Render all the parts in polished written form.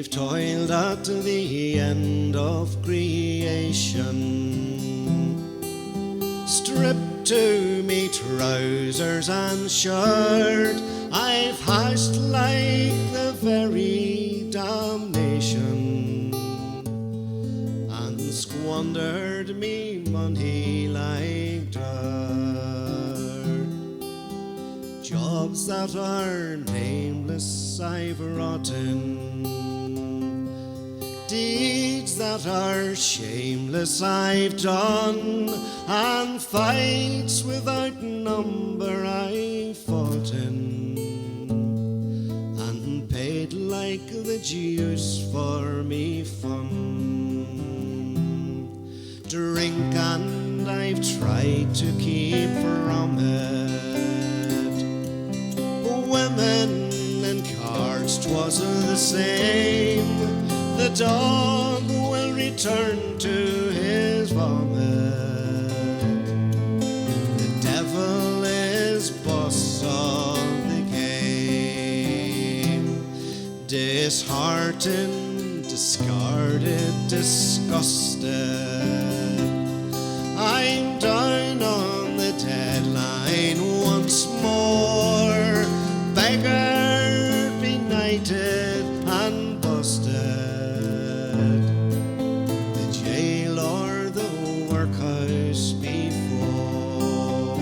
I've toiled at the end of creation, stripped to me trousers and shirt. I've hashed like the very damnation, and squandered me money like dirt. Jobs that are nameless I've rotten, deeds that are shameless I've done, and fights without number I've fought in, and paid like the Jews for me fun. Drink and I've tried to keep from it, women and cards 'twas the same. The dog will return to his vomit. The devil is boss of the game. Disheartened, discarded, disgusted, I'm down on the deadline once more, beggared, benighted, and busted. The jail or the workhouse before.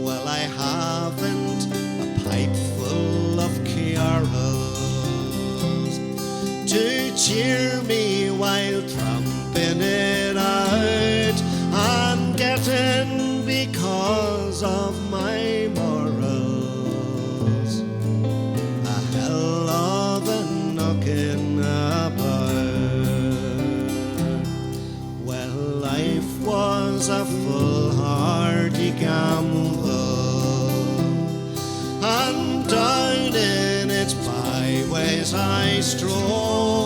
Well, I haven't a pipe full of carols to cheer me while tramping it out and getting because of my morals a hell of a knocking about. Well, life was a foolhardy gamble, and down in its byways I strolled.